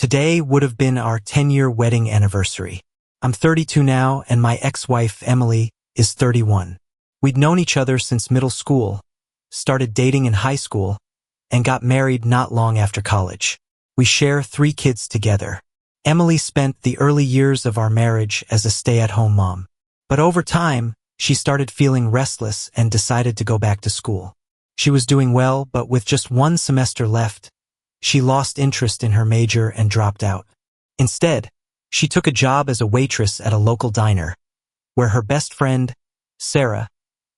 Today would have been our 10-year wedding anniversary. I'm 32 now, and my ex-wife, Emily, is 31. We'd known each other since middle school, started dating in high school, and got married not long after college. We share 3 kids together. Emily spent the early years of our marriage as a stay-at-home mom. But over time, she started feeling restless and decided to go back to school. She was doing well, but with just 1 semester left, she lost interest in her major and dropped out. Instead, she took a job as a waitress at a local diner, where her best friend, Sarah,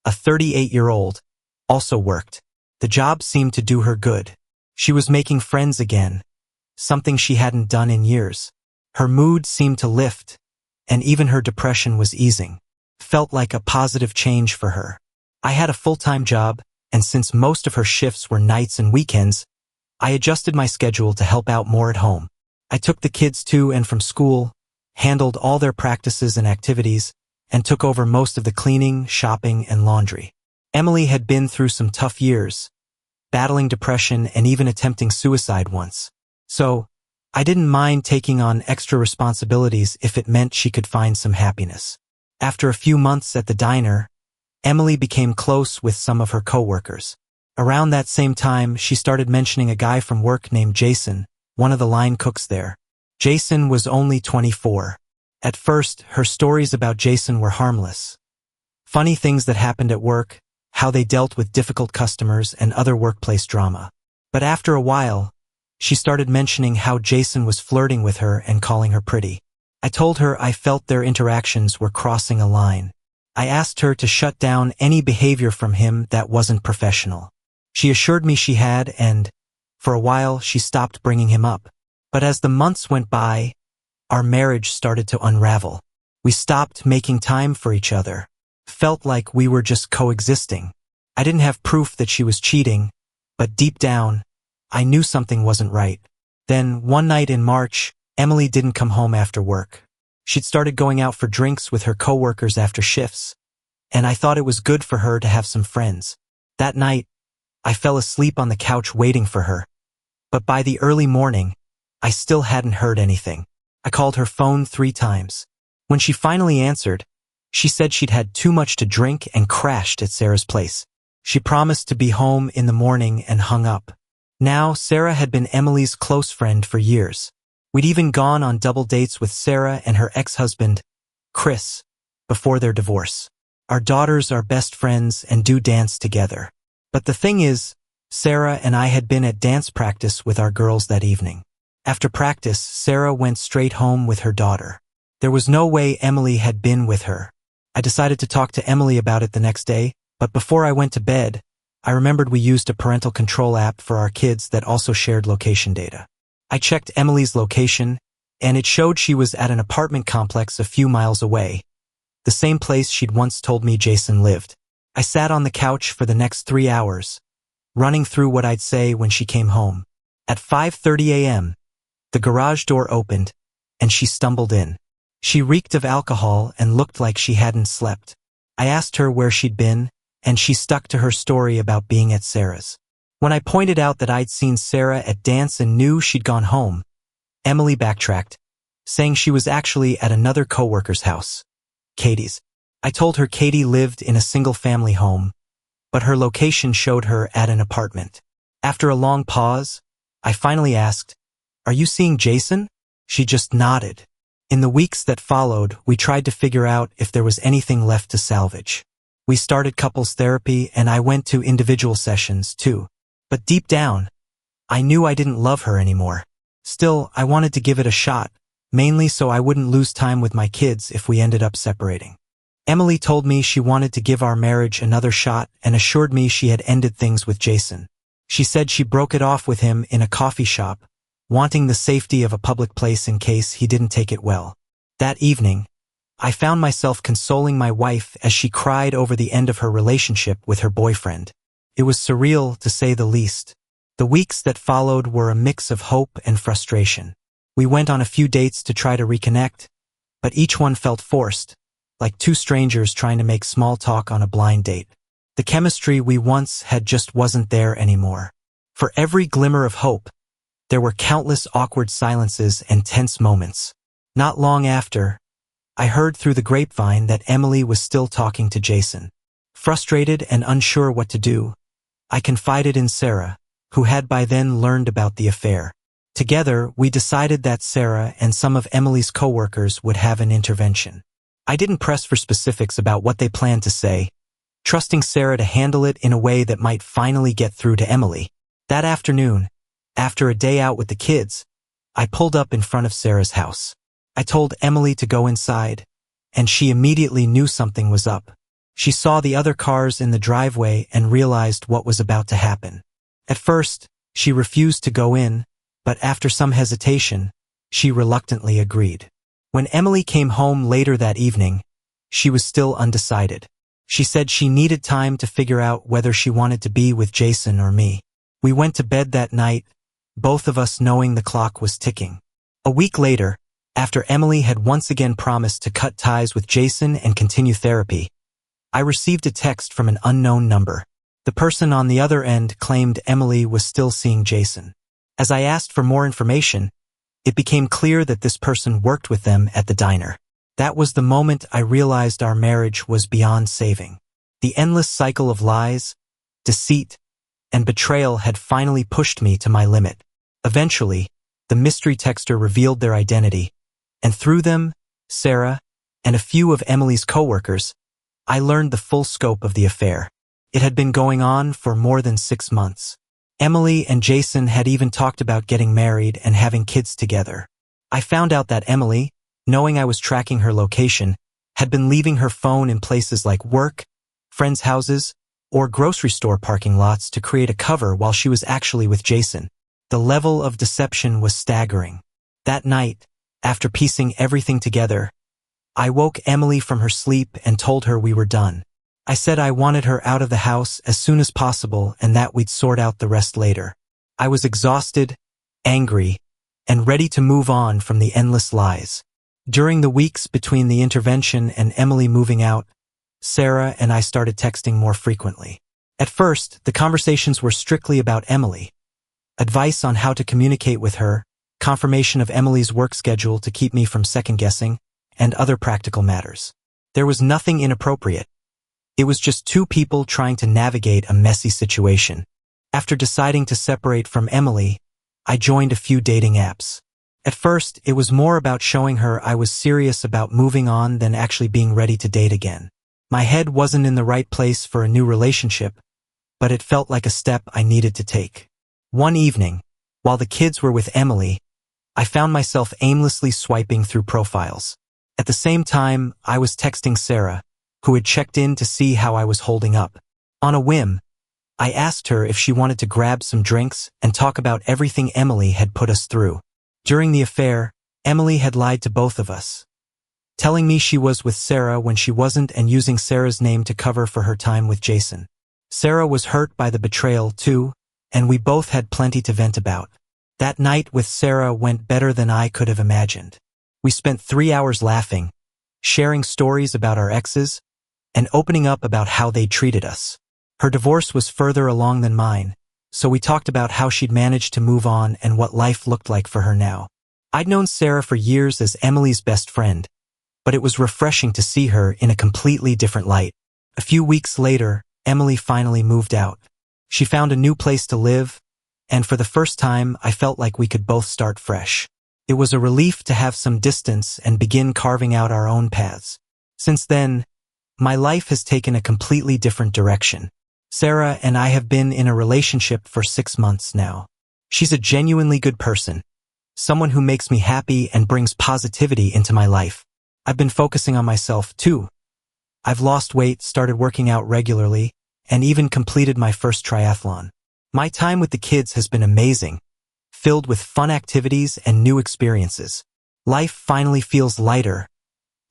a 38-year-old, also worked. The job seemed to do her good. She was making friends again, something she hadn't done in years. Her mood seemed to lift, and even her depression was easing. Felt like a positive change for her. I had a full-time job, and since most of her shifts were nights and weekends, I adjusted my schedule to help out more at home. I took the kids to and from school, handled all their practices and activities, and took over most of the cleaning, shopping, and laundry. Emily had been through some tough years, battling depression and even attempting suicide once. So, I didn't mind taking on extra responsibilities if it meant she could find some happiness. After a few months at the diner, Emily became close with some of her coworkers. Around that same time, she started mentioning a guy from work named Jason, one of the line cooks there. Jason was only 24. At first, her stories about Jason were harmless. Funny things that happened at work, how they dealt with difficult customers, and other workplace drama. But after a while, she started mentioning how Jason was flirting with her and calling her pretty. I told her I felt their interactions were crossing a line. I asked her to shut down any behavior from him that wasn't professional. She assured me she had, and, for a while, she stopped bringing him up. But as the months went by, our marriage started to unravel. We stopped making time for each other. Felt like we were just coexisting. I didn't have proof that she was cheating, but deep down, I knew something wasn't right. Then, one night in March, Emily didn't come home after work. She'd started going out for drinks with her coworkers after shifts, and I thought it was good for her to have some friends. That night, I fell asleep on the couch waiting for her. But by the early morning, I still hadn't heard anything. I called her phone 3 times. When she finally answered, she said she'd had too much to drink and crashed at Sarah's place. She promised to be home in the morning and hung up. Now, Sarah had been Emily's close friend for years. We'd even gone on double dates with Sarah and her ex-husband, Chris, before their divorce. Our daughters are best friends and do dance together. But the thing is, Sarah and I had been at dance practice with our girls that evening. After practice, Sarah went straight home with her daughter. There was no way Emily had been with her. I decided to talk to Emily about it the next day, but before I went to bed, I remembered we used a parental control app for our kids that also shared location data. I checked Emily's location, and it showed she was at an apartment complex a few miles away, the same place she'd once told me Jason lived. I sat on the couch for the next 3 hours, running through what I'd say when she came home. At 5:30 a.m., the garage door opened, and she stumbled in. She reeked of alcohol and looked like she hadn't slept. I asked her where she'd been, and she stuck to her story about being at Sarah's. When I pointed out that I'd seen Sarah at dance and knew she'd gone home, Emily backtracked, saying she was actually at another coworker's house, Katie's. I told her Katie lived in a single-family home, but her location showed her at an apartment. After a long pause, I finally asked, "Are you seeing Jason?" She just nodded. In the weeks that followed, we tried to figure out if there was anything left to salvage. We started couples therapy, and I went to individual sessions, too. But deep down, I knew I didn't love her anymore. Still, I wanted to give it a shot, mainly so I wouldn't lose time with my kids if we ended up separating. Emily told me she wanted to give our marriage another shot and assured me she had ended things with Jason. She said she broke it off with him in a coffee shop, wanting the safety of a public place in case he didn't take it well. That evening, I found myself consoling my wife as she cried over the end of her relationship with her boyfriend. It was surreal, to say the least. The weeks that followed were a mix of hope and frustration. We went on a few dates to try to reconnect, but each one felt forced, like 2 strangers trying to make small talk on a blind date. The chemistry we once had just wasn't there anymore. For every glimmer of hope, There were countless awkward silences and tense moments. Not long after, I heard through the grapevine that Emily was still talking to Jason. Frustrated and unsure what to do, I confided in Sarah, who had by then learned about the affair. Together, we decided that Sarah and some of Emily's coworkers would have an intervention. I didn't press for specifics about what they planned to say, trusting Sarah to handle it in a way that might finally get through to Emily. That afternoon, after a day out with the kids, I pulled up in front of Sarah's house. I told Emily to go inside, and she immediately knew something was up. She saw the other cars in the driveway and realized what was about to happen. At first, she refused to go in, but after some hesitation, she reluctantly agreed. When Emily came home later that evening, she was still undecided. She said she needed time to figure out whether she wanted to be with Jason or me. We went to bed that night, both of us knowing the clock was ticking. A week later, after Emily had once again promised to cut ties with Jason and continue therapy, I received a text from an unknown number. The person on the other end claimed Emily was still seeing Jason. As I asked for more information, it became clear that this person worked with them at the diner. That was the moment I realized our marriage was beyond saving. The endless cycle of lies, deceit, and betrayal had finally pushed me to my limit. Eventually, the mystery texter revealed their identity, and through them, Sarah, and a few of Emily's coworkers, I learned the full scope of the affair. It had been going on for more than 6 months. Emily and Jason had even talked about getting married and having kids together. I found out that Emily, knowing I was tracking her location, had been leaving her phone in places like work, friends' houses, or grocery store parking lots to create a cover while she was actually with Jason. The level of deception was staggering. That night, after piecing everything together, I woke Emily from her sleep and told her we were done. I said I wanted her out of the house as soon as possible and that we'd sort out the rest later. I was exhausted, angry, and ready to move on from the endless lies. During the weeks between the intervention and Emily moving out, Sarah and I started texting more frequently. At first, the conversations were strictly about Emily. Advice on how to communicate with her, confirmation of Emily's work schedule to keep me from second-guessing, and other practical matters. There was nothing inappropriate. It was just two people trying to navigate a messy situation. After deciding to separate from Emily, I joined a few dating apps. At first, it was more about showing her I was serious about moving on than actually being ready to date again. My head wasn't in the right place for a new relationship, but it felt like a step I needed to take. One evening, while the kids were with Emily, I found myself aimlessly swiping through profiles. At the same time, I was texting Sarah, who had checked in to see how I was holding up. On a whim, I asked her if she wanted to grab some drinks and talk about everything Emily had put us through. During the affair, Emily had lied to both of us, telling me she was with Sarah when she wasn't and using Sarah's name to cover for her time with Jason. Sarah was hurt by the betrayal too, and we both had plenty to vent about. That night with Sarah went better than I could have imagined. We spent 3 hours laughing, sharing stories about our exes, and opening up about how they treated us. Her divorce was further along than mine, so we talked about how she'd managed to move on and what life looked like for her now. I'd known Sarah for years as Emily's best friend, but it was refreshing to see her in a completely different light. A few weeks later, Emily finally moved out. She found a new place to live, and for the first time, I felt like we could both start fresh. It was a relief to have some distance and begin carving out our own paths. Since then, my life has taken a completely different direction. Sarah and I have been in a relationship for 6 months now. She's a genuinely good person, someone who makes me happy and brings positivity into my life. I've been focusing on myself too. I've lost weight, started working out regularly, and even completed my first triathlon. My time with the kids has been amazing, filled with fun activities and new experiences. Life finally feels lighter,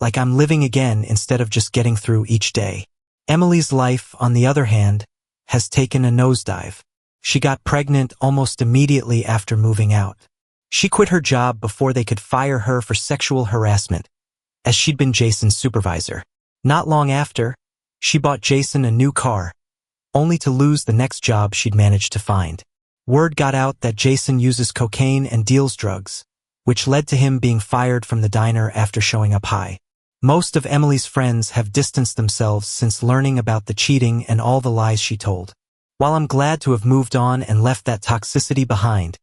like I'm living again instead of just getting through each day. Emily's life, on the other hand, has taken a nosedive. She got pregnant almost immediately after moving out. She quit her job before they could fire her for sexual harassment, as she'd been Jason's supervisor. Not long after, she bought Jason a new car, only to lose the next job she'd managed to find. Word got out that Jason uses cocaine and deals drugs, which led to him being fired from the diner after showing up high. Most of Emily's friends have distanced themselves since learning about the cheating and all the lies she told. While I'm glad to have moved on and left that toxicity behind,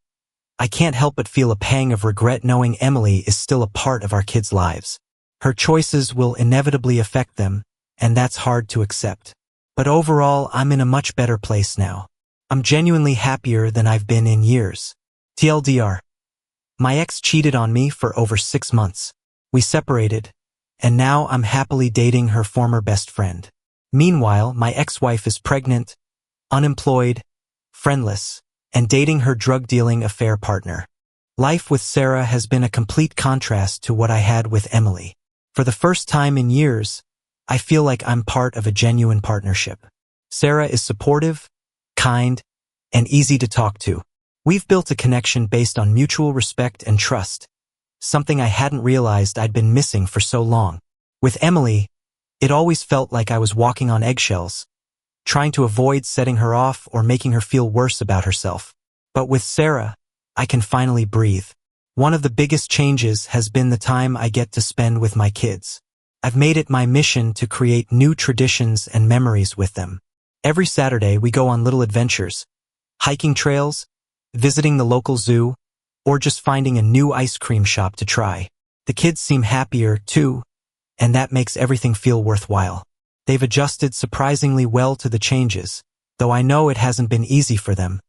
I can't help but feel a pang of regret knowing Emily is still a part of our kids' lives. Her choices will inevitably affect them, and that's hard to accept. But overall, I'm in a much better place now. I'm genuinely happier than I've been in years. TLDR. My ex cheated on me for over 6 months. We separated, and now I'm happily dating her former best friend. Meanwhile, my ex-wife is pregnant, unemployed, friendless, and dating her drug-dealing affair partner. Life with Sarah has been a complete contrast to what I had with Emily. For the first time in years, I feel like I'm part of a genuine partnership. Sarah is supportive, kind, and easy to talk to. We've built a connection based on mutual respect and trust, something I hadn't realized I'd been missing for so long. With Emily, it always felt like I was walking on eggshells, trying to avoid setting her off or making her feel worse about herself. But with Sarah, I can finally breathe. One of the biggest changes has been the time I get to spend with my kids. I've made it my mission to create new traditions and memories with them. Every Saturday we go on little adventures, hiking trails, visiting the local zoo, or just finding a new ice cream shop to try. The kids seem happier, too, and that makes everything feel worthwhile. They've adjusted surprisingly well to the changes, though I know it hasn't been easy for them,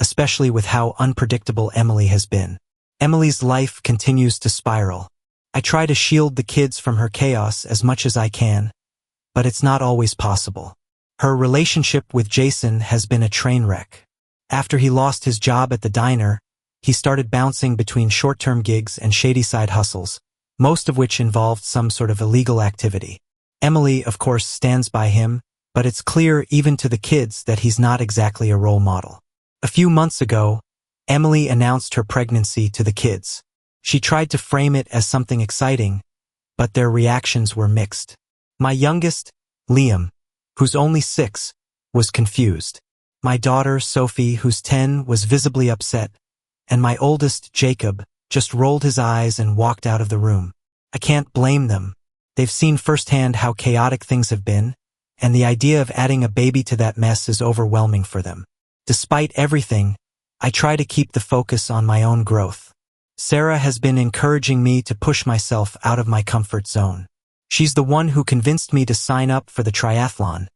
especially with how unpredictable Emily has been. Emily's life continues to spiral. I try to shield the kids from her chaos as much as I can, but it's not always possible. Her relationship with Jason has been a train wreck. After he lost his job at the diner, he started bouncing between short-term gigs and shady side hustles, most of which involved some sort of illegal activity. Emily, of course, stands by him, but it's clear even to the kids that he's not exactly a role model. A few months ago, Emily announced her pregnancy to the kids. She tried to frame it as something exciting, but their reactions were mixed. My youngest, Liam, who's only 6, was confused. My daughter, Sophie, who's 10, was visibly upset, and my oldest, Jacob, just rolled his eyes and walked out of the room. I can't blame them. They've seen firsthand how chaotic things have been, and the idea of adding a baby to that mess is overwhelming for them. Despite everything, I try to keep the focus on my own growth. Sarah has been encouraging me to push myself out of my comfort zone. She's the one who convinced me to sign up for the triathlon,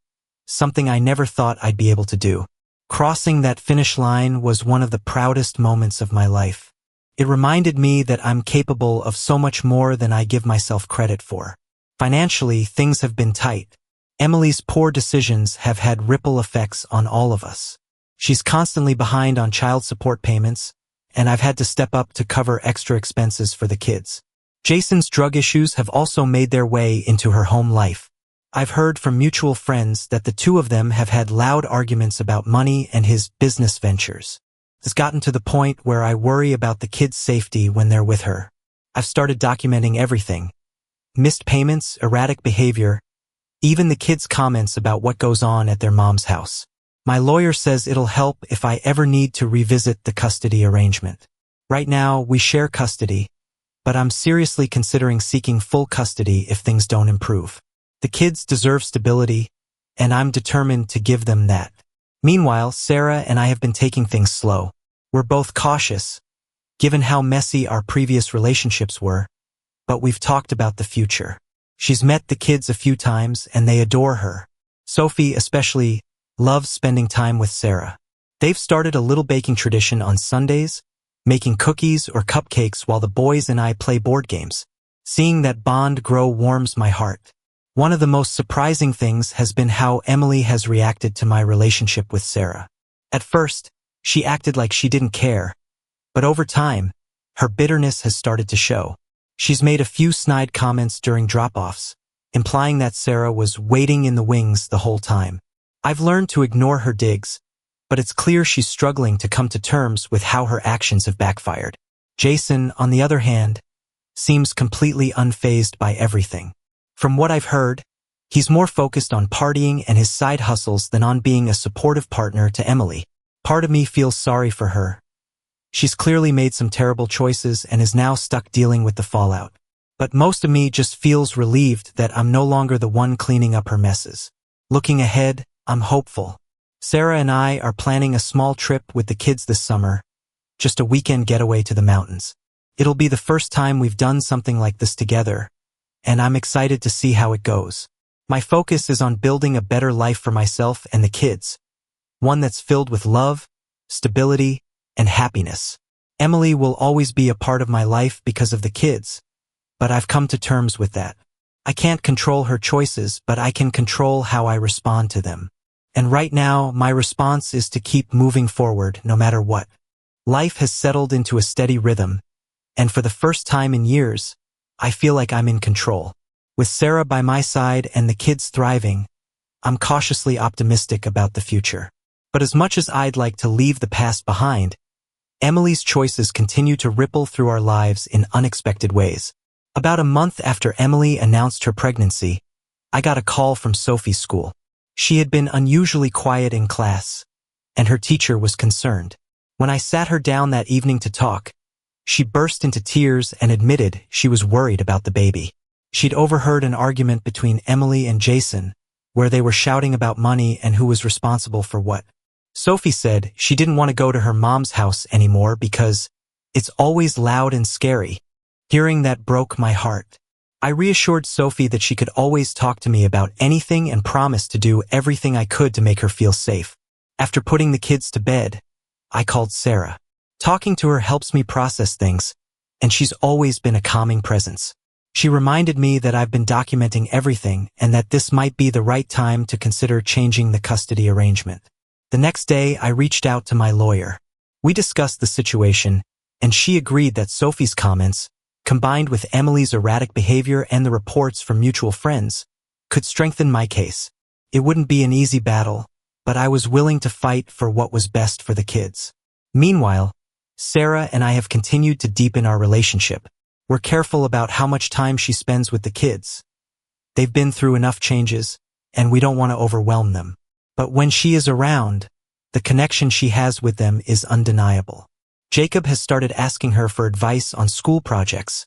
something I never thought I'd be able to do. Crossing that finish line was one of the proudest moments of my life. It reminded me that I'm capable of so much more than I give myself credit for. Financially, things have been tight. Emily's poor decisions have had ripple effects on all of us. She's constantly behind on child support payments, and I've had to step up to cover extra expenses for the kids. Jason's drug issues have also made their way into her home life. I've heard from mutual friends that the two of them have had loud arguments about money and his business ventures. It's gotten to the point where I worry about the kids' safety when they're with her. I've started documenting everything. Missed payments, erratic behavior, even the kids' comments about what goes on at their mom's house. My lawyer says it'll help if I ever need to revisit the custody arrangement. Right now, we share custody, but I'm seriously considering seeking full custody if things don't improve. The kids deserve stability, and I'm determined to give them that. Meanwhile, Sarah and I have been taking things slow. We're both cautious, given how messy our previous relationships were, but we've talked about the future. She's met the kids a few times, and they adore her. Sophie, especially, loves spending time with Sarah. They've started a little baking tradition on Sundays, making cookies or cupcakes while the boys and I play board games. Seeing that bond grow warms my heart. One of the most surprising things has been how Emily has reacted to my relationship with Sarah. At first, she acted like she didn't care, but over time, her bitterness has started to show. She's made a few snide comments during drop-offs, implying that Sarah was waiting in the wings the whole time. I've learned to ignore her digs, but it's clear she's struggling to come to terms with how her actions have backfired. Jason, on the other hand, seems completely unfazed by everything. From what I've heard, he's more focused on partying and his side hustles than on being a supportive partner to Emily. part of me feels sorry for her. She's clearly made some terrible choices and is now stuck dealing with the fallout. But most of me just feels relieved that I'm no longer the one cleaning up her messes. Looking ahead, I'm hopeful. Sarah and I are planning a small trip with the kids this summer, just a weekend getaway to the mountains. It'll be the first time we've done something like this together, and I'm excited to see how it goes. My focus is on building a better life for myself and the kids, one that's filled with love, stability, and happiness. Emily will always be a part of my life because of the kids, but I've come to terms with that. I can't control her choices, but I can control how I respond to them. And right now, my response is to keep moving forward no matter what. Life has settled into a steady rhythm, and for the first time in years, I feel like I'm in control. With Sarah by my side and the kids thriving, I'm cautiously optimistic about the future. But as much as I'd like to leave the past behind, Emily's choices continue to ripple through our lives in unexpected ways. About a month after Emily announced her pregnancy, I got a call from Sophie's school. She had been unusually quiet in class, and her teacher was concerned. When I sat her down that evening to talk, she burst into tears and admitted she was worried about the baby. She'd overheard an argument between Emily and Jason, where they were shouting about money and who was responsible for what. Sophie said she didn't want to go to her mom's house anymore because it's always loud and scary. Hearing that broke my heart. I reassured Sophie that she could always talk to me about anything and promised to do everything I could to make her feel safe. After putting the kids to bed, I called Sarah. Talking to her helps me process things, and she's always been a calming presence. She reminded me that I've been documenting everything and that this might be the right time to consider changing the custody arrangement. The next day, I reached out to my lawyer. We discussed the situation, and she agreed that Sophie's comments, combined with Emily's erratic behavior and the reports from mutual friends, could strengthen my case. It wouldn't be an easy battle, but I was willing to fight for what was best for the kids. Meanwhile, Sarah and I have continued to deepen our relationship. We're careful about how much time she spends with the kids. They've been through enough changes, and we don't want to overwhelm them. But when she is around, the connection she has with them is undeniable. Jacob has started asking her for advice on school projects,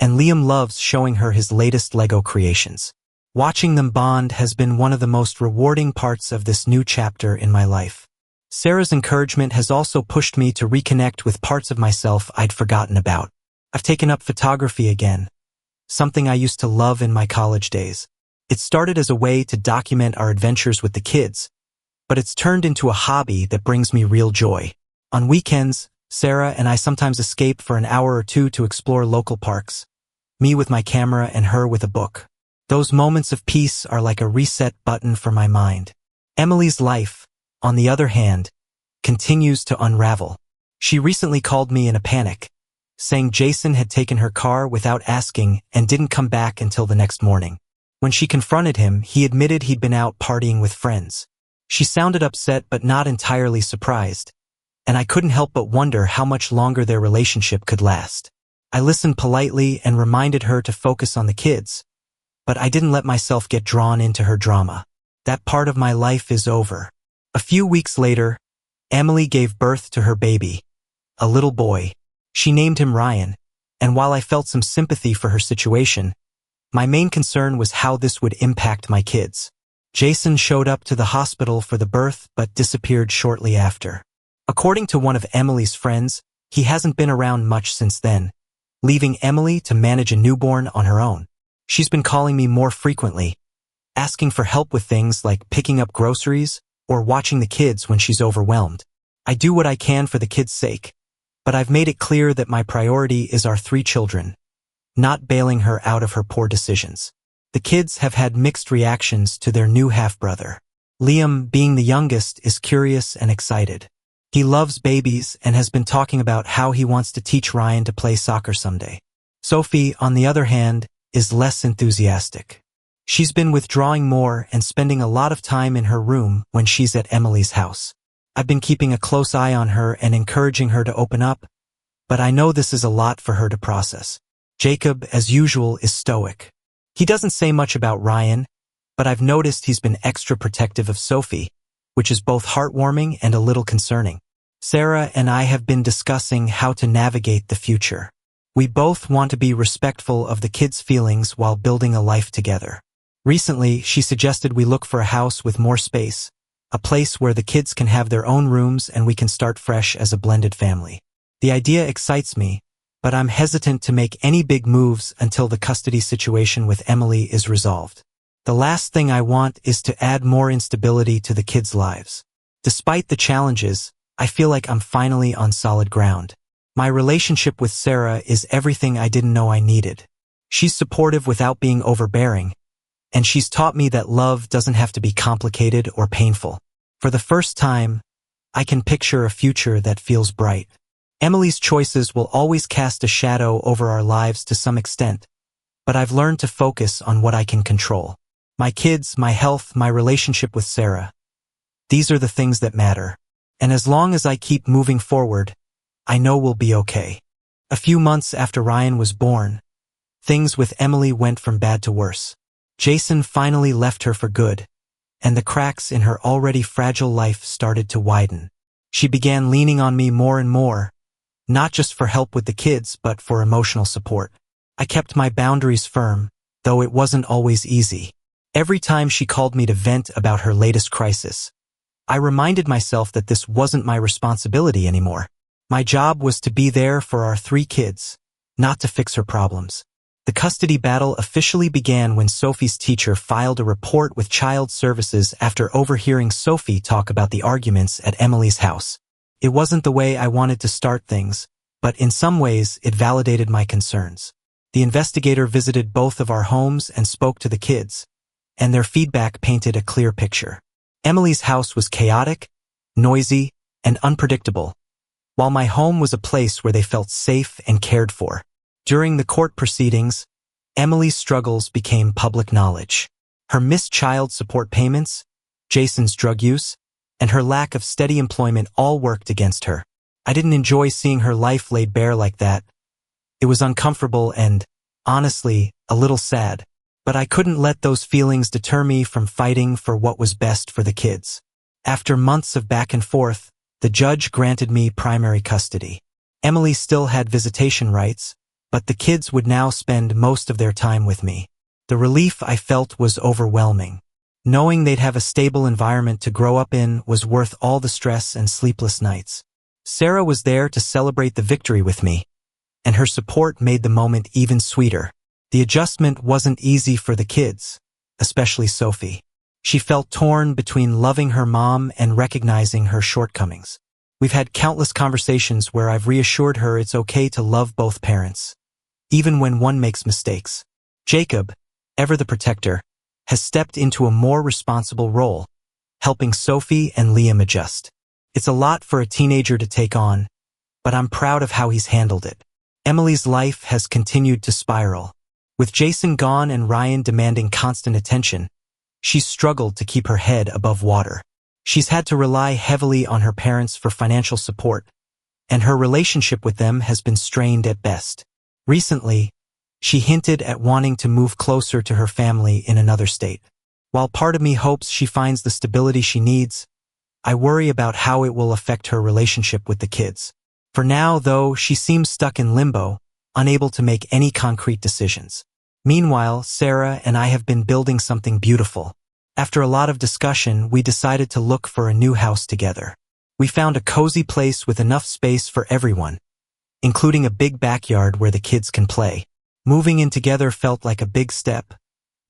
and Liam loves showing her his latest Lego creations. Watching them bond has been one of the most rewarding parts of this new chapter in my life. Sarah's encouragement has also pushed me to reconnect with parts of myself I'd forgotten about. I've taken up photography again, something I used to love in my college days. It started as a way to document our adventures with the kids, but it's turned into a hobby that brings me real joy. On weekends, Sarah and I sometimes escape for an hour or two to explore local parks, me with my camera and her with a book. Those moments of peace are like a reset button for my mind. Emily's life, on the other hand, continues to unravel. She recently called me in a panic, saying Jason had taken her car without asking and didn't come back until the next morning. When she confronted him, he admitted he'd been out partying with friends. She sounded upset but not entirely surprised, and I couldn't help but wonder how much longer their relationship could last. I listened politely and reminded her to focus on the kids, but I didn't let myself get drawn into her drama. That part of my life is over. A few weeks later, Emily gave birth to her baby, a little boy. She named him Ryan, and while I felt some sympathy for her situation, my main concern was how this would impact my kids. Jason showed up to the hospital for the birth but disappeared shortly after. According to one of Emily's friends, he hasn't been around much since then, leaving Emily to manage a newborn on her own. She's been calling me more frequently, asking for help with things like picking up groceries or watching the kids when she's overwhelmed. I do what I can for the kids' sake, but I've made it clear that my priority is our 3 children, not bailing her out of her poor decisions. The kids have had mixed reactions to their new half-brother. Liam, being the youngest, is curious and excited. He loves babies and has been talking about how he wants to teach Ryan to play soccer someday. Sophie, on the other hand, is less enthusiastic. She's been withdrawing more and spending a lot of time in her room when she's at Emily's house. I've been keeping a close eye on her and encouraging her to open up, but I know this is a lot for her to process. Jacob, as usual, is stoic. He doesn't say much about Ryan, but I've noticed he's been extra protective of Sophie, which is both heartwarming and a little concerning. Sarah and I have been discussing how to navigate the future. We both want to be respectful of the kids' feelings while building a life together. Recently, she suggested we look for a house with more space, a place where the kids can have their own rooms and we can start fresh as a blended family. The idea excites me, but I'm hesitant to make any big moves until the custody situation with Emily is resolved. The last thing I want is to add more instability to the kids' lives. Despite the challenges, I feel like I'm finally on solid ground. My relationship with Sarah is everything I didn't know I needed. She's supportive without being overbearing, and she's taught me that love doesn't have to be complicated or painful. For the first time, I can picture a future that feels bright. Emily's choices will always cast a shadow over our lives to some extent, but I've learned to focus on what I can control. My kids, my health, my relationship with Sarah. These are the things that matter. And as long as I keep moving forward, I know we'll be okay. A few months after Ryan was born, things with Emily went from bad to worse. Jason finally left her for good, and the cracks in her already fragile life started to widen. She began leaning on me more and more, not just for help with the kids, but for emotional support. I kept my boundaries firm, though it wasn't always easy. Every time she called me to vent about her latest crisis, I reminded myself that this wasn't my responsibility anymore. My job was to be there for our 3 kids, not to fix her problems. The custody battle officially began when Sophie's teacher filed a report with Child Services after overhearing Sophie talk about the arguments at Emily's house. It wasn't the way I wanted to start things, but in some ways it validated my concerns. The investigator visited both of our homes and spoke to the kids, and their feedback painted a clear picture. Emily's house was chaotic, noisy, and unpredictable, while my home was a place where they felt safe and cared for. During the court proceedings, Emily's struggles became public knowledge. Her missed child support payments, Jason's drug use, and her lack of steady employment all worked against her. I didn't enjoy seeing her life laid bare like that. It was uncomfortable and, honestly, a little sad. But I couldn't let those feelings deter me from fighting for what was best for the kids. After months of back and forth, the judge granted me primary custody. Emily still had visitation rights, but the kids would now spend most of their time with me. The relief I felt was overwhelming. Knowing they'd have a stable environment to grow up in was worth all the stress and sleepless nights. Sarah was there to celebrate the victory with me, and her support made the moment even sweeter. The adjustment wasn't easy for the kids, especially Sophie. She felt torn between loving her mom and recognizing her shortcomings. We've had countless conversations where I've reassured her it's okay to love both parents, even when one makes mistakes. Jacob, ever the protector, has stepped into a more responsible role, helping Sophie and Liam adjust. It's a lot for a teenager to take on, but I'm proud of how he's handled it. Emily's life has continued to spiral. With Jason gone and Ryan demanding constant attention, she's struggled to keep her head above water. She's had to rely heavily on her parents for financial support, and her relationship with them has been strained at best. Recently, she hinted at wanting to move closer to her family in another state. While part of me hopes she finds the stability she needs, I worry about how it will affect her relationship with the kids. For now, though, she seems stuck in limbo, unable to make any concrete decisions. Meanwhile, Sarah and I have been building something beautiful. After a lot of discussion, we decided to look for a new house together. We found a cozy place with enough space for everyone, including a big backyard where the kids can play. Moving in together felt like a big step,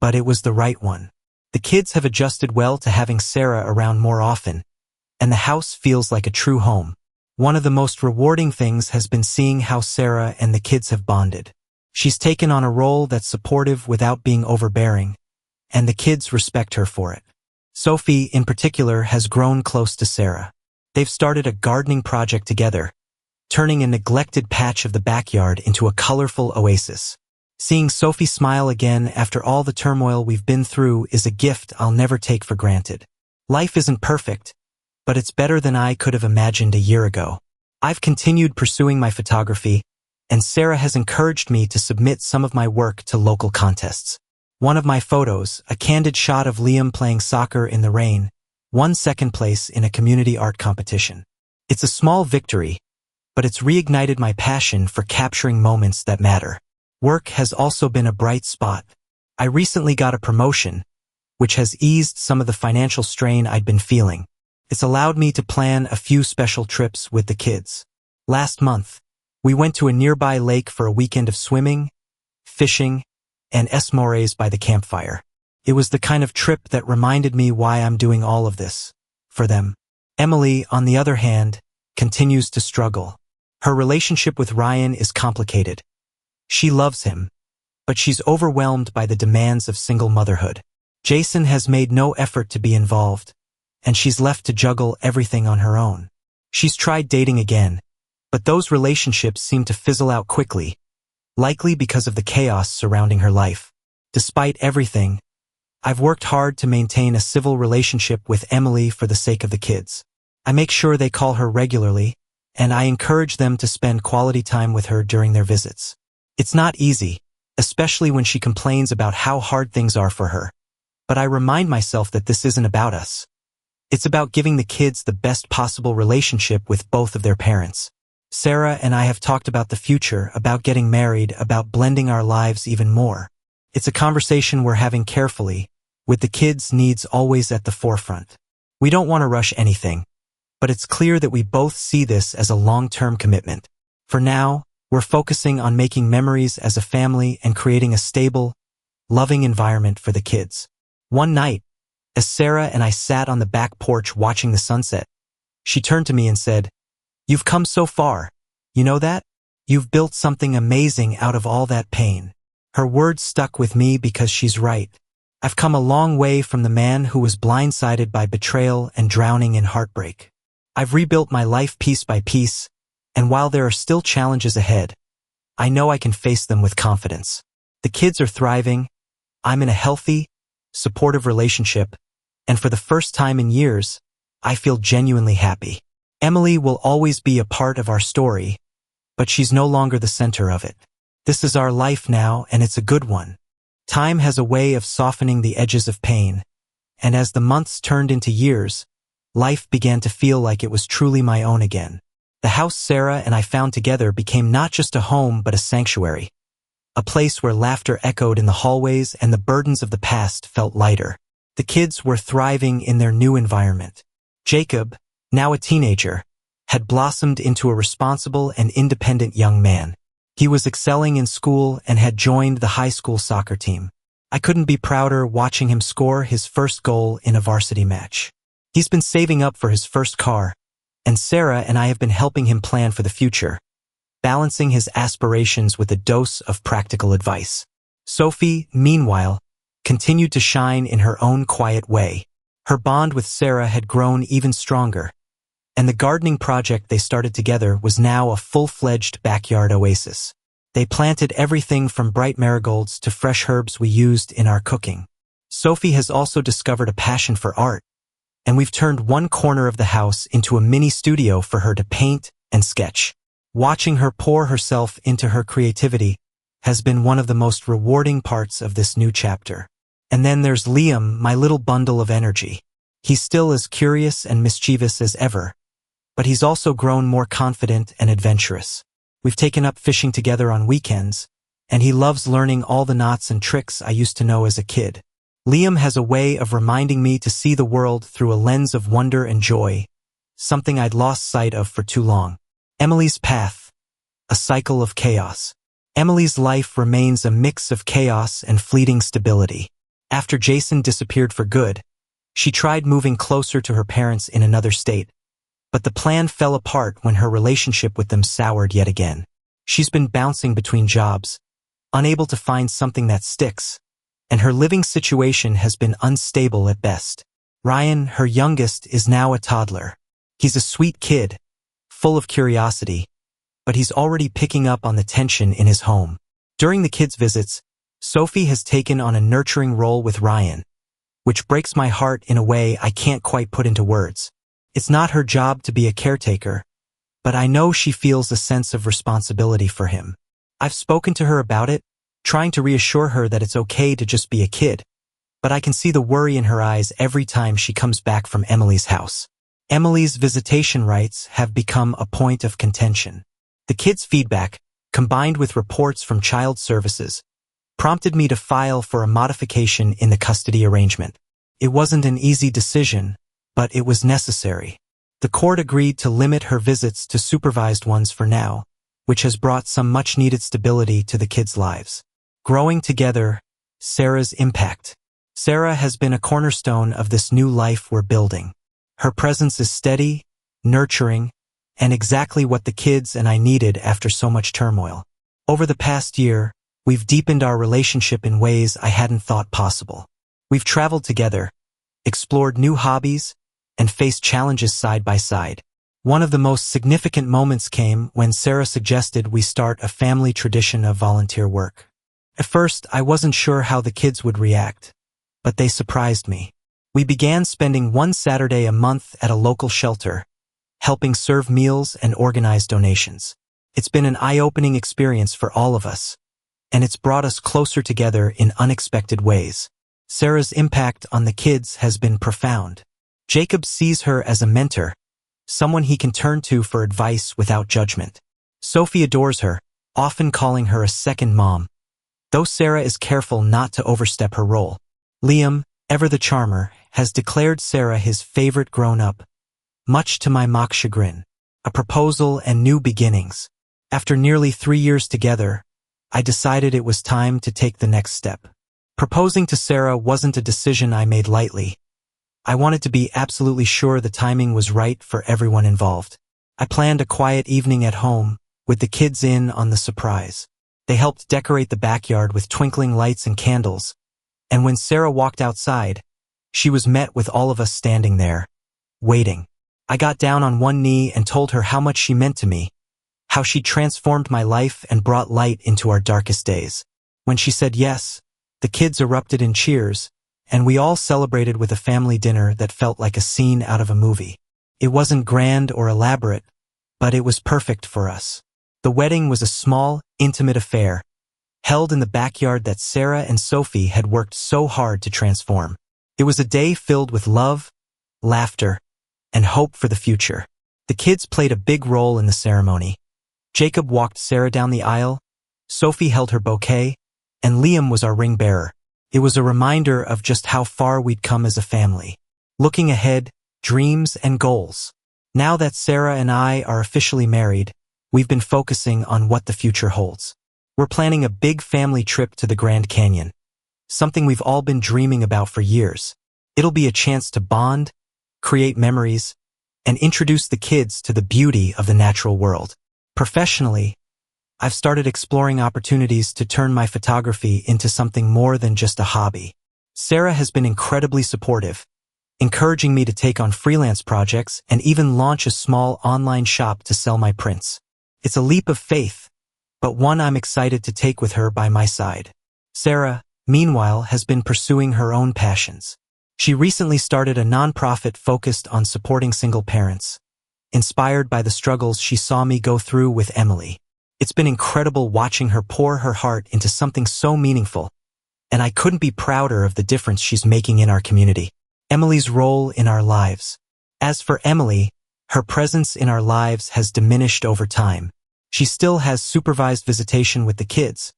but it was the right one. The kids have adjusted well to having Sarah around more often, and the house feels like a true home. One of the most rewarding things has been seeing how Sarah and the kids have bonded. She's taken on a role that's supportive without being overbearing, and the kids respect her for it. Sophie, in particular, has grown close to Sarah. They've started a gardening project together, turning a neglected patch of the backyard into a colorful oasis. Seeing Sophie smile again after all the turmoil we've been through is a gift I'll never take for granted. Life isn't perfect, but it's better than I could have imagined a year ago. I've continued pursuing my photography, and Sarah has encouraged me to submit some of my work to local contests. One of my photos, a candid shot of Liam playing soccer in the rain, won second place in a community art competition. It's a small victory, but it's reignited my passion for capturing moments that matter. Work has also been a bright spot. I recently got a promotion, which has eased some of the financial strain I'd been feeling. It's allowed me to plan a few special trips with the kids. Last month, we went to a nearby lake for a weekend of swimming, fishing, and s'mores by the campfire. It was the kind of trip that reminded me why I'm doing all of this for them. Emily, on the other hand, continues to struggle. Her relationship with Ryan is complicated. She loves him, but she's overwhelmed by the demands of single motherhood. Jason has made no effort to be involved, and she's left to juggle everything on her own. She's tried dating again, but those relationships seem to fizzle out quickly, likely because of the chaos surrounding her life. Despite everything, I've worked hard to maintain a civil relationship with Emily for the sake of the kids. I make sure they call her regularly, and I encourage them to spend quality time with her during their visits. It's not easy, especially when she complains about how hard things are for her. But I remind myself that this isn't about us. It's about giving the kids the best possible relationship with both of their parents. Sarah and I have talked about the future, about getting married, about blending our lives even more. It's a conversation we're having carefully, with the kids' needs always at the forefront. We don't want to rush anything, but it's clear that we both see this as a long-term commitment. For now, we're focusing on making memories as a family and creating a stable, loving environment for the kids. One night, as Sarah and I sat on the back porch watching the sunset, she turned to me and said, "You've come so far. You know that? You've built something amazing out of all that pain." Her words stuck with me because she's right. I've come a long way from the man who was blindsided by betrayal and drowning in heartbreak. I've rebuilt my life piece by piece, and while there are still challenges ahead, I know I can face them with confidence. The kids are thriving, I'm in a healthy, supportive relationship, and for the first time in years, I feel genuinely happy. Emily will always be a part of our story, but she's no longer the center of it. This is our life now, and it's a good one. Time has a way of softening the edges of pain, and as the months turned into years, life began to feel like it was truly my own again. The house Sarah and I found together became not just a home but a sanctuary, a place where laughter echoed in the hallways and the burdens of the past felt lighter. The kids were thriving in their new environment. Jacob, now a teenager, had blossomed into a responsible and independent young man. He was excelling in school and had joined the high school soccer team. I couldn't be prouder watching him score his first goal in a varsity match. He's been saving up for his first car, and Sarah and I have been helping him plan for the future, balancing his aspirations with a dose of practical advice. Sophie, meanwhile, continued to shine in her own quiet way. Her bond with Sarah had grown even stronger, and the gardening project they started together was now a full-fledged backyard oasis. They planted everything from bright marigolds to fresh herbs we used in our cooking. Sophie has also discovered a passion for art, and we've turned one corner of the house into a mini studio for her to paint and sketch. Watching her pour herself into her creativity has been one of the most rewarding parts of this new chapter. And then there's Liam, my little bundle of energy. He's still as curious and mischievous as ever, but he's also grown more confident and adventurous. We've taken up fishing together on weekends, and he loves learning all the knots and tricks I used to know as a kid. Liam has a way of reminding me to see the world through a lens of wonder and joy, something I'd lost sight of for too long. Emily's path, a cycle of chaos. Emily's life remains a mix of chaos and fleeting stability. After Jason disappeared for good, she tried moving closer to her parents in another state, but the plan fell apart when her relationship with them soured yet again. She's been bouncing between jobs, unable to find something that sticks, and her living situation has been unstable at best. Ryan, her youngest, is now a toddler. He's a sweet kid, full of curiosity, but he's already picking up on the tension in his home. During the kids' visits, Sophie has taken on a nurturing role with Ryan, which breaks my heart in a way I can't quite put into words. It's not her job to be a caretaker, but I know she feels a sense of responsibility for him. I've spoken to her about it, trying to reassure her that it's okay to just be a kid, but I can see the worry in her eyes every time she comes back from Emily's house. Emily's visitation rights have become a point of contention. The kids' feedback, combined with reports from child services, prompted me to file for a modification in the custody arrangement. It wasn't an easy decision, but it was necessary. The court agreed to limit her visits to supervised ones for now, which has brought some much-needed stability to the kids' lives. Growing together, Sarah's impact. Sarah has been a cornerstone of this new life we're building. Her presence is steady, nurturing, and exactly what the kids and I needed after so much turmoil. Over the past year, we've deepened our relationship in ways I hadn't thought possible. We've traveled together, explored new hobbies, and faced challenges side by side. One of the most significant moments came when Sarah suggested we start a family tradition of volunteer work. At first, I wasn't sure how the kids would react, but they surprised me. We began spending one Saturday a month at a local shelter, helping serve meals and organize donations. It's been an eye-opening experience for all of us, and it's brought us closer together in unexpected ways. Sarah's impact on the kids has been profound. Jacob sees her as a mentor, someone he can turn to for advice without judgment. Sophie adores her, often calling her a second mom, though Sarah is careful not to overstep her role. Liam, ever the charmer, has declared Sarah his favorite grown-up, much to my mock chagrin. A proposal and new beginnings. After nearly 3 years together, I decided it was time to take the next step. Proposing to Sarah wasn't a decision I made lightly. I wanted to be absolutely sure the timing was right for everyone involved. I planned a quiet evening at home, with the kids in on the surprise. They helped decorate the backyard with twinkling lights and candles, and when Sarah walked outside, she was met with all of us standing there, waiting. I got down on one knee and told her how much she meant to me, how she transformed my life and brought light into our darkest days. When she said yes, the kids erupted in cheers, and we all celebrated with a family dinner that felt like a scene out of a movie. It wasn't grand or elaborate, but it was perfect for us. The wedding was a small, intimate affair, held in the backyard that Sarah and Sophie had worked so hard to transform. It was a day filled with love, laughter, and hope for the future. The kids played a big role in the ceremony. Jacob walked Sarah down the aisle, Sophie held her bouquet, and Liam was our ring bearer. It was a reminder of just how far we'd come as a family. Looking ahead, dreams and goals. Now that Sarah and I are officially married, we've been focusing on what the future holds. We're planning a big family trip to the Grand Canyon, something we've all been dreaming about for years. It'll be a chance to bond, create memories, and introduce the kids to the beauty of the natural world. Professionally, I've started exploring opportunities to turn my photography into something more than just a hobby. Sarah has been incredibly supportive, encouraging me to take on freelance projects and even launch a small online shop to sell my prints. It's a leap of faith, but one I'm excited to take with her by my side. Sarah, meanwhile, has been pursuing her own passions. She recently started a nonprofit focused on supporting single parents, inspired by the struggles she saw me go through with Emily. It's been incredible watching her pour her heart into something so meaningful, and I couldn't be prouder of the difference she's making in our community. Emily's role in our lives. As for Emily, her presence in our lives has diminished over time. She still has supervised visitation with the kids,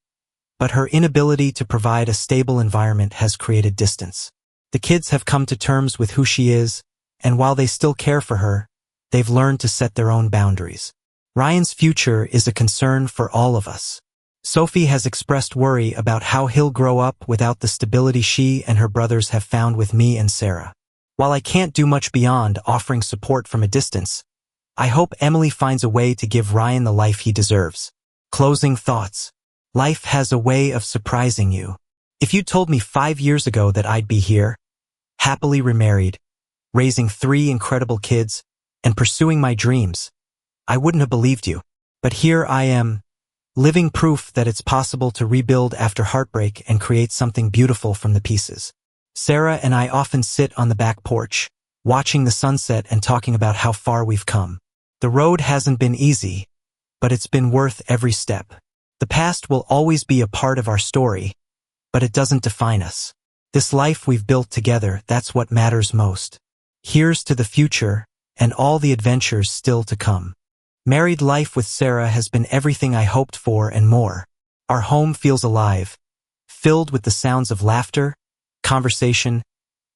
but her inability to provide a stable environment has created distance. The kids have come to terms with who she is, and while they still care for her, they've learned to set their own boundaries. Ryan's future is a concern for all of us. Sophie has expressed worry about how he'll grow up without the stability she and her brothers have found with me and Sarah. While I can't do much beyond offering support from a distance, I hope Emily finds a way to give Ryan the life he deserves. Closing thoughts. Life has a way of surprising you. If you told me 5 years ago that I'd be here, happily remarried, raising 3 incredible kids, and pursuing my dreams, I wouldn't have believed you. But here I am, living proof that it's possible to rebuild after heartbreak and create something beautiful from the pieces. Sarah and I often sit on the back porch, watching the sunset and talking about how far we've come. The road hasn't been easy, but it's been worth every step. The past will always be a part of our story, but it doesn't define us. This life we've built together, that's what matters most. Here's to the future, and all the adventures still to come. Married life with Sarah has been everything I hoped for and more. Our home feels alive, filled with the sounds of laughter, conversation,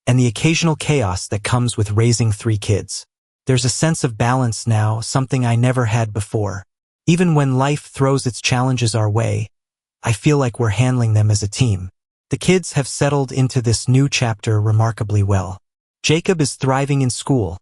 and the occasional chaos that comes with raising 3 kids. There's a sense of balance now, something I never had before. Even when life throws its challenges our way, I feel like we're handling them as a team. The kids have settled into this new chapter remarkably well. Jacob is thriving in school,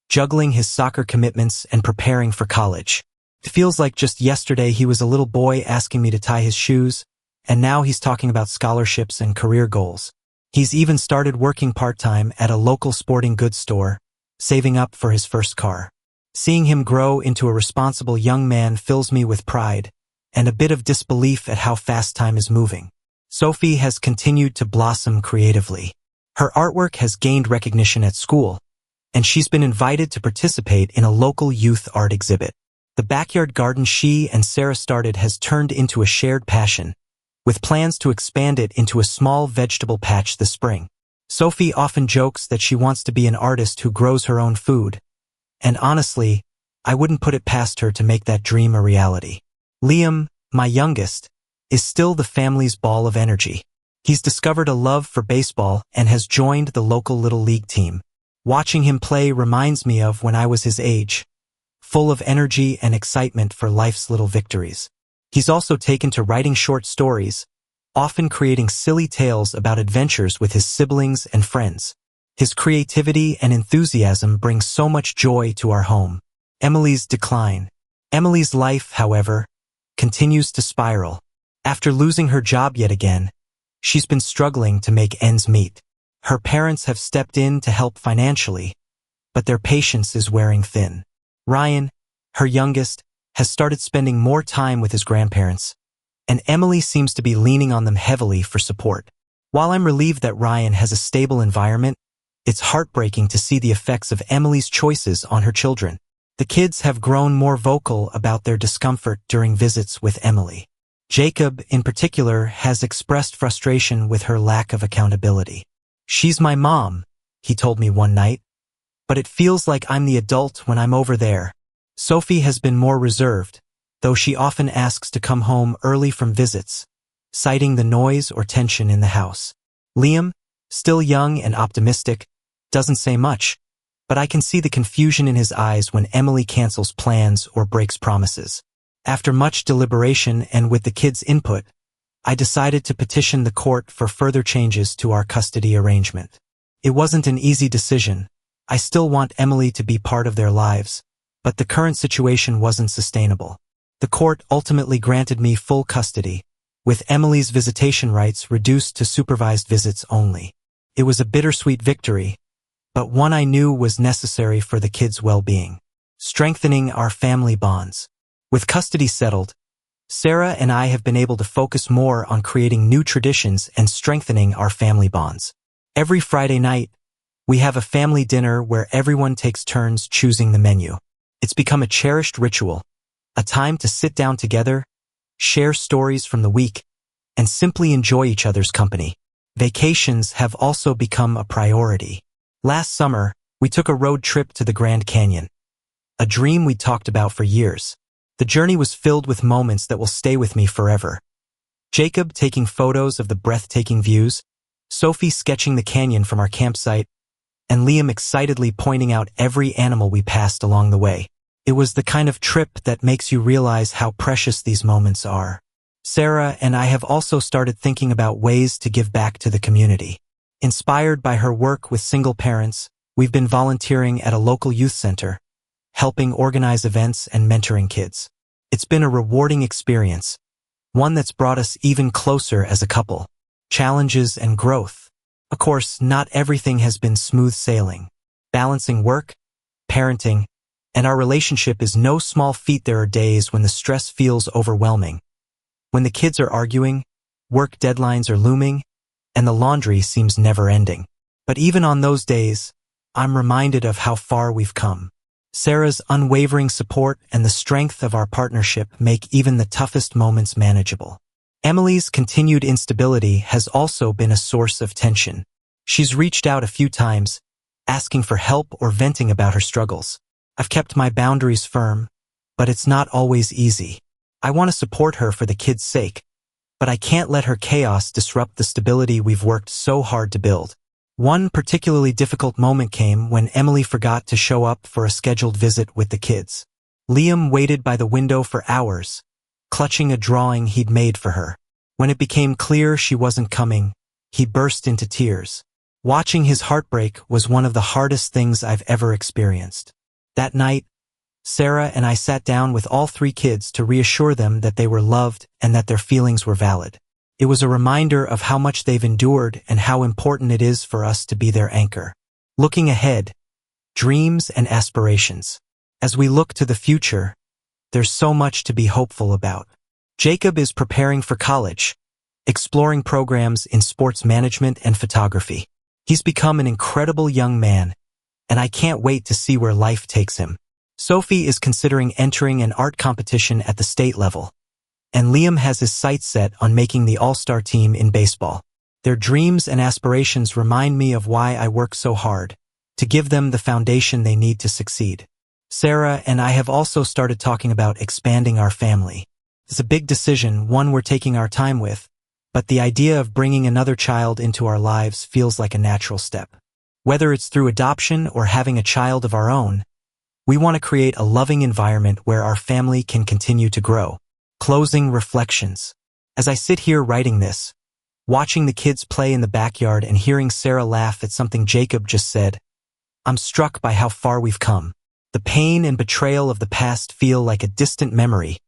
juggling his soccer commitments and preparing for college. It feels like just yesterday he was a little boy asking me to tie his shoes, and now he's talking about scholarships and career goals. He's even started working part-time at a local sporting goods store, saving up for his first car. Seeing him grow into a responsible young man fills me with pride and a bit of disbelief at how fast time is moving. Sophie has continued to blossom creatively. Her artwork has gained recognition at school, and she's been invited to participate in a local youth art exhibit. The backyard garden she and Sarah started has turned into a shared passion, with plans to expand it into a small vegetable patch this spring. Sophie often jokes that she wants to be an artist who grows her own food, and honestly, I wouldn't put it past her to make that dream a reality. Liam, my youngest, is still the family's ball of energy. He's discovered a love for baseball and has joined the local Little League team. Watching him play reminds me of when I was his age, full of energy and excitement for life's little victories. He's also taken to writing short stories, often creating silly tales about adventures with his siblings and friends. His creativity and enthusiasm bring so much joy to our home. Emily's decline. Emily's life, however, continues to spiral. After losing her job yet again, she's been struggling to make ends meet. Her parents have stepped in to help financially, but their patience is wearing thin. Ryan, her youngest, has started spending more time with his grandparents, and Emily seems to be leaning on them heavily for support. While I'm relieved that Ryan has a stable environment, it's heartbreaking to see the effects of Emily's choices on her children. The kids have grown more vocal about their discomfort during visits with Emily. Jacob, in particular, has expressed frustration with her lack of accountability. "She's my mom," he told me one night, "but it feels like I'm the adult when I'm over there." Sophie has been more reserved, though she often asks to come home early from visits, citing the noise or tension in the house. Liam, still young and optimistic, doesn't say much, but I can see the confusion in his eyes when Emily cancels plans or breaks promises. After much deliberation and with the kids' input, I decided to petition the court for further changes to our custody arrangement. It wasn't an easy decision. I still want Emily to be part of their lives, but the current situation wasn't sustainable. The court ultimately granted me full custody, with Emily's visitation rights reduced to supervised visits only. It was a bittersweet victory, but one I knew was necessary for the kids' well-being. Strengthening our family bonds. With custody settled, Sarah and I have been able to focus more on creating new traditions and strengthening our family bonds. Every Friday night, we have a family dinner where everyone takes turns choosing the menu. It's become a cherished ritual, a time to sit down together, share stories from the week, and simply enjoy each other's company. Vacations have also become a priority. Last summer, we took a road trip to the Grand Canyon, a dream we'd talked about for years. The journey was filled with moments that will stay with me forever. Jacob taking photos of the breathtaking views, Sophie sketching the canyon from our campsite, and Liam excitedly pointing out every animal we passed along the way. It was the kind of trip that makes you realize how precious these moments are. Sarah and I have also started thinking about ways to give back to the community. Inspired by her work with single parents, we've been volunteering at a local youth center, helping organize events and mentoring kids. It's been a rewarding experience, one that's brought us even closer as a couple. Challenges and growth. Of course, not everything has been smooth sailing. Balancing work, parenting, and our relationship is no small feat. There are days when the stress feels overwhelming. When the kids are arguing, work deadlines are looming, and the laundry seems never ending. But even on those days, I'm reminded of how far we've come. Sarah's unwavering support and the strength of our partnership make even the toughest moments manageable. Emily's continued instability has also been a source of tension. She's reached out a few times, asking for help or venting about her struggles. I've kept my boundaries firm, but it's not always easy. I want to support her for the kids' sake, but I can't let her chaos disrupt the stability we've worked so hard to build. One particularly difficult moment came when Emily forgot to show up for a scheduled visit with the kids. Liam waited by the window for hours, clutching a drawing he'd made for her. When it became clear she wasn't coming, he burst into tears. Watching his heartbreak was one of the hardest things I've ever experienced. That night, Sarah and I sat down with all 3 kids to reassure them that they were loved and that their feelings were valid. It was a reminder of how much they've endured and how important it is for us to be their anchor. Looking ahead, dreams and aspirations. As we look to the future, there's so much to be hopeful about. Jacob is preparing for college, exploring programs in sports management and photography. He's become an incredible young man, and I can't wait to see where life takes him. Sophie is considering entering an art competition at the state level, and Liam has his sights set on making the all-star team in baseball. Their dreams and aspirations remind me of why I work so hard, to give them the foundation they need to succeed. Sarah and I have also started talking about expanding our family. It's a big decision, one we're taking our time with, but the idea of bringing another child into our lives feels like a natural step. Whether it's through adoption or having a child of our own, we want to create a loving environment where our family can continue to grow. Closing reflections. As I sit here writing this, watching the kids play in the backyard and hearing Sarah laugh at something Jacob just said, I'm struck by how far we've come. The pain and betrayal of the past feel like a distant memory,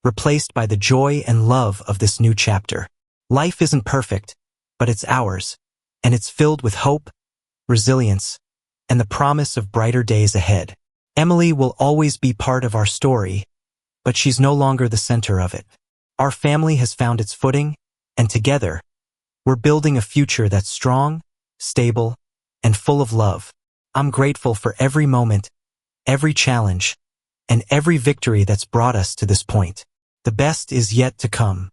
replaced by the joy and love of this new chapter. Life isn't perfect, but it's ours, and it's filled with hope, resilience, and the promise of brighter days ahead. Emily will always be part of our story, but she's no longer the center of it. Our family has found its footing, and together, we're building a future that's strong, stable, and full of love. I'm grateful for every moment, every challenge, and every victory that's brought us to this point. The best is yet to come.